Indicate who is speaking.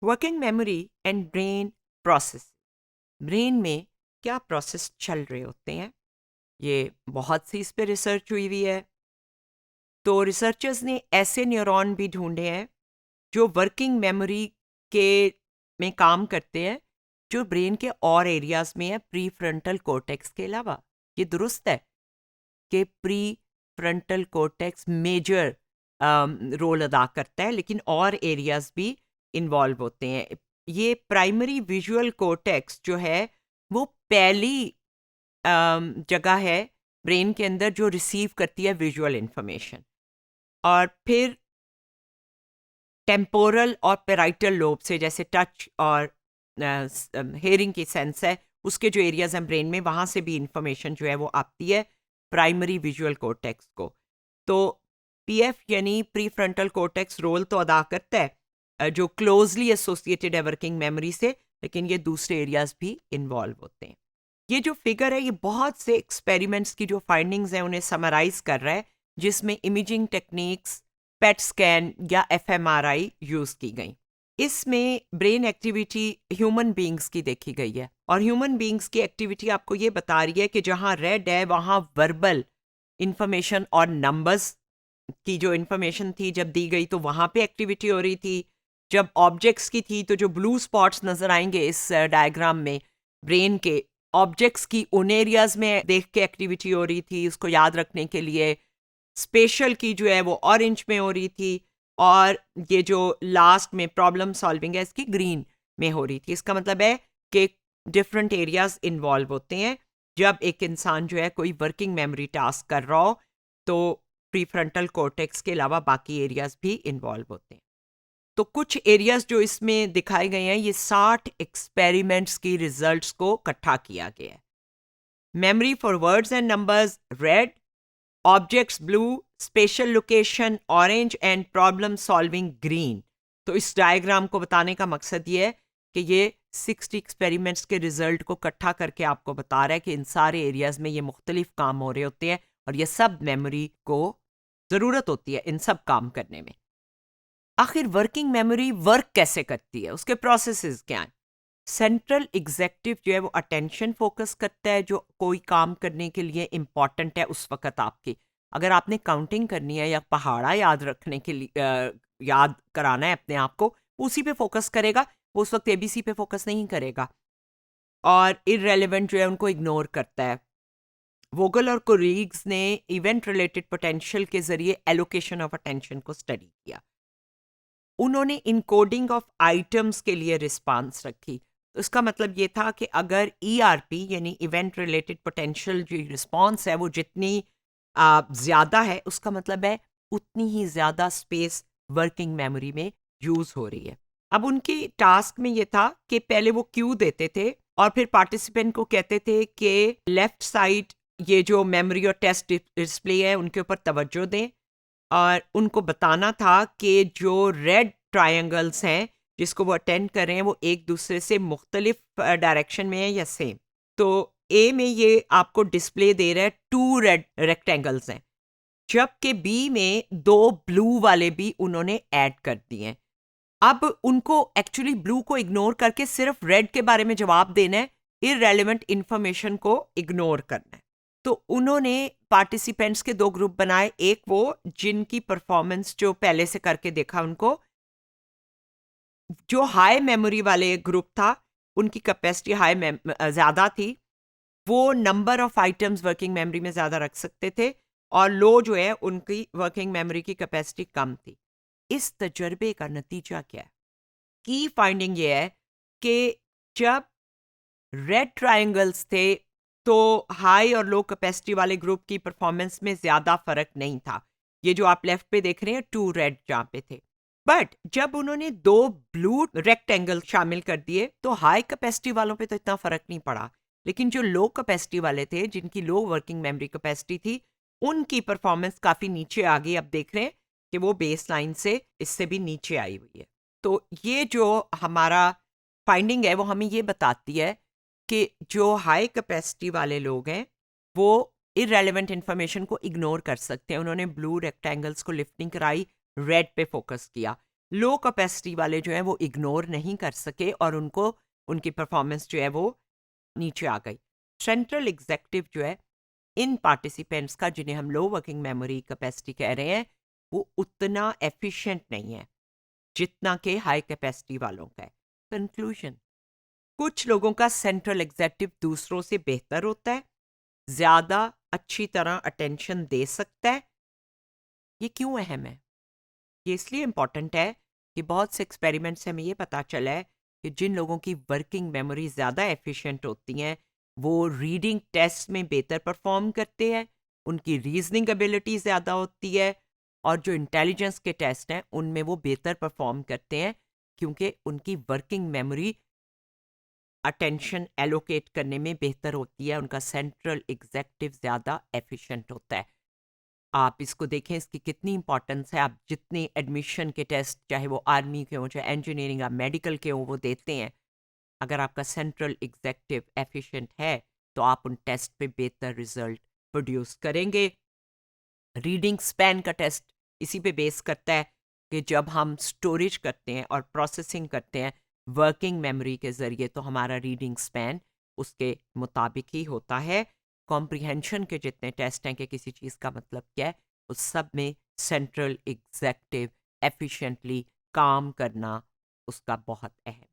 Speaker 1: Working memory and brain process. Brain में क्या process चल रहे होते हैं, ये बहुत सी इस पे रिसर्च हुई हुई है। तो रिसर्चर्स ने ऐसे न्यूरॉन भी ढूंढे हैं जो वर्किंग मेमोरी के में काम करते हैं, जो ब्रेन के और एरियाज में है प्री फ्रंटल कोर्टेक्स के अलावा। ये दुरुस्त है कि pre frontal cortex major role अदा करता है, लेकिन और एरियाज भी इन्वॉल्व होते हैं। ये प्राइमरी विजुअल कोर्टेक्स जो है वो पहली जगह है ब्रेन के अंदर जो रिसीव करती है विजुअल इंफॉर्मेशन, और फिर टेम्पोरल और पेराइटल लोब से, जैसे टच और हेयरिंग की सेंस है, उसके जो एरियाज हैं ब्रेन में, वहाँ से भी इंफॉर्मेशन जो है वो आती है प्राइमरी विजुअल कोर्टेक्स को। तो पीएफ यानी प्री फ्रंटल कोर्टेक्स रोल तो अदा करता है जो क्लोजली एसोसिएटेड है वर्किंग मेमोरी से, लेकिन ये दूसरे एरियाज भी इन्वॉल्व होते हैं। ये जो फिगर है ये बहुत से एक्सपेरिमेंट्स की जो फाइंडिंग्स हैं उन्हें समराइज कर रहा है, जिसमें इमेजिंग टेक्निक्स, पेट स्कैन या एफएमआरआई यूज की गई। इसमें ब्रेन एक्टिविटी ह्यूमन बीइंग्स की देखी गई है, और ह्यूमन बीइंग्स की एक्टिविटी आपको ये बता रही है कि जहां रेड है वहां वर्बल इंफॉर्मेशन और नंबर्स की जो इंफॉर्मेशन थी जब दी गई तो वहां पे एक्टिविटी हो रही थी। जब ऑब्जेक्ट्स की थी तो जो ब्लू स्पॉट्स नजर आएंगे इस डायग्राम में, ब्रेन के ऑब्जेक्ट्स की उन एरियाज में देख के एक्टिविटी हो रही थी उसको याद रखने के लिए। स्पेशल की जो है वो ऑरेंज में हो रही थी, और ये जो लास्ट में प्रॉब्लम सॉल्विंग है इसकी ग्रीन में हो रही थी। इसका मतलब है कि डिफरेंट एरियाज इन्वॉल्व होते हैं जब एक इंसान जो है कोई वर्किंग मेमोरी टास्क कर रहा हो, तो प्रीफ्रंटल कॉर्टेक्स के अलावा बाकी एरियाज भी इन्वॉल्व होते हैं। तो कुछ एरियाज जो इसमें दिखाए गए हैं, ये 60 एक्सपेरिमेंट्स की रिजल्ट्स को इकट्ठा किया गया है। Memory for words and numbers red, objects blue, special location orange and problem solving green. तो इस डायग्राम को बताने का मकसद ये है कि ये 60 एक्सपेरिमेंट्स के रिजल्ट को इकट्ठा करके आपको बता रहा है कि इन सारे एरियाज में ये मुख्तलिफ काम हो रहे होते हैं, और ये सब मेमोरी को ज़रूरत होती है इन सब काम करने में। आखिर वर्किंग मेमोरी वर्क कैसे करती है, उसके प्रोसेसेस क्या हैं? सेंट्रल एग्जेक्टिव जो है वो अटेंशन फोकस करता है, जो कोई काम करने के लिए इंपॉर्टेंट है उस वक्त आपकी। अगर आपने काउंटिंग करनी है या पहाड़ा याद रखने के लिए याद कराना है अपने आप को, उसी पे फोकस करेगा, वो उस वक्त एबीसी पे फोकस नहीं करेगा, और इररेलेवेंट जो है उनको इग्नोर करता है। वोगल और कोरीग्स ने इवेंट रिलेटेड पोटेंशियल के जरिए एलोकेशन ऑफ अटेंशन को स्टडी किया। उन्होंने इनकोडिंग ऑफ आइटम्स के लिए रिस्पांस रखी। तो इसका मतलब ये था कि अगर ईआरपी यानी इवेंट रिलेटेड पोटेंशियल जो रिस्पांस है वो जितनी ज़्यादा है, उसका मतलब है उतनी ही ज़्यादा स्पेस वर्किंग मेमोरी में यूज़ हो रही है। अब उनकी टास्क में ये था कि पहले वो क्यू देते थे और फिर पार्टिसिपेंट को कहते थे कि लेफ्ट साइड ये जो मेमोरी और टेस्ट डिस्प्ले है उनके ऊपर तवज्जो दें, और उनको बताना था कि जो रेड ट्रायंगल्स हैं जिसको वो अटेंड कर रहे हैं वो एक दूसरे से मुख्तलिफ डायरेक्शन में है या सेम। तो ए में ये आपको डिस्प्ले दे रहा है 2 रेड रेक्टेंगल्स हैं, जबकि बी में 2 ब्लू वाले भी उन्होंने ऐड कर दिए हैं। अब उनको एक्चुअली ब्लू को इग्नोर करके सिर्फ रेड के बारे में जवाब देना है, इररेलेवेंट इंफॉर्मेशन को इग्नोर करना है। तो उन्होंने पार्टिसिपेंट्स के 2 ग्रुप बनाए, एक वो जिनकी परफॉर्मेंस जो पहले से करके देखा उनको, जो हाई मेमोरी वाले ग्रुप था उनकी कैपेसिटी ज़्यादा थी, वो number of items working memory में ज़्यादा रख सकते थे, और लो जो है उनकी वर्किंग मेमोरी की कैपेसिटी कम थी। इस तजर्बे का नतीजा क्या है? की फाइंडिंग ये है कि जब रेड ट्रायंगल्स थे तो हाई और लो कैपेसिटी वाले ग्रुप की परफॉर्मेंस में ज्यादा फर्क नहीं था। ये जो आप लेफ्ट पे देख रहे हैं 2 रेड जहां पे थे। बट जब उन्होंने 2 ब्लू रेक्टेंगल शामिल कर दिए तो हाई कैपेसिटी वालों पे तो इतना फर्क नहीं पड़ा, लेकिन जो लो कैपेसिटी वाले थे जिनकी लो वर्किंग मेमोरी कैपेसिटी थी, उनकी परफॉर्मेंस काफी नीचे आ गई। अब देख रहे हैं कि वो बेस लाइन से इससे भी नीचे आई हुई है। तो ये जो हमारा फाइंडिंग है वो हमें ये बताती है कि जो हाई कैपेसिटी वाले लोग हैं वो इररेलेवेंट इंफॉर्मेशन को इग्नोर कर सकते हैं। उन्होंने ब्लू रेक्टेंगल्स को लिफ्ट नहीं कराई, रेड पे फोकस किया। लो कैपेसिटी वाले जो हैं वो इग्नोर नहीं कर सके और उनको उनकी परफॉर्मेंस जो है वो नीचे आ गई। सेंट्रल एग्जेक्टिव जो है इन पार्टिसिपेंट्स का, जिन्हें हम लो वर्किंग मेमोरी कैपेसिटी कह रहे हैं, वो उतना एफिशिएंट नहीं है जितना कि हाई कैपेसिटी वालों का है। कंक्लूजन, कुछ लोगों का सेंट्रल एग्जेक्टिव दूसरों से बेहतर होता है, ज्यादा अच्छी तरह अटेंशन दे सकता है। ये क्यों अहम है? ये इसलिए इम्पॉर्टेंट है कि बहुत से एक्सपेरिमेंट से हमें ये पता चला है कि जिन लोगों की वर्किंग मेमोरी ज़्यादा एफिशिएंट होती हैं वो रीडिंग टेस्ट में बेहतर परफॉर्म करते हैं, उनकी रीजनिंग एबिलिटी ज़्यादा होती है, और जो इंटेलिजेंस के टेस्ट हैं उनमें वो बेहतर परफॉर्म करते हैं, क्योंकि उनकी वर्किंग मेमोरी अटेंशन एलोकेट करने में बेहतर होती है, उनका सेंट्रल एग्जेक्टिव ज़्यादा एफिशिएंट होता है। आप इसको देखें, इसकी कितनी इंपॉर्टेंस है। आप जितने एडमिशन के टेस्ट, चाहे वो आर्मी के हों, चाहे इंजीनियरिंग या मेडिकल के हों, वो देते हैं। अगर आपका सेंट्रल एग्जेक्टिव एफिशिएंट है तो आप उन टेस्ट पे बेहतर रिजल्ट प्रोड्यूस करेंगे। रीडिंग स्पैन का टेस्ट इसी पे बेस करता है कि जब हम स्टोरेज करते हैं और प्रोसेसिंग करते हैं वर्किंग मेमोरी के ज़रिए, तो हमारा रीडिंग स्पैन उसके मुताबिक ही होता है। कॉम्प्रिहेंशन के जितने टेस्ट हैं कि किसी चीज़ का मतलब क्या है, उस सब में सेंट्रल एग्जेक्टिव एफिशिएंटली काम करना उसका बहुत अहम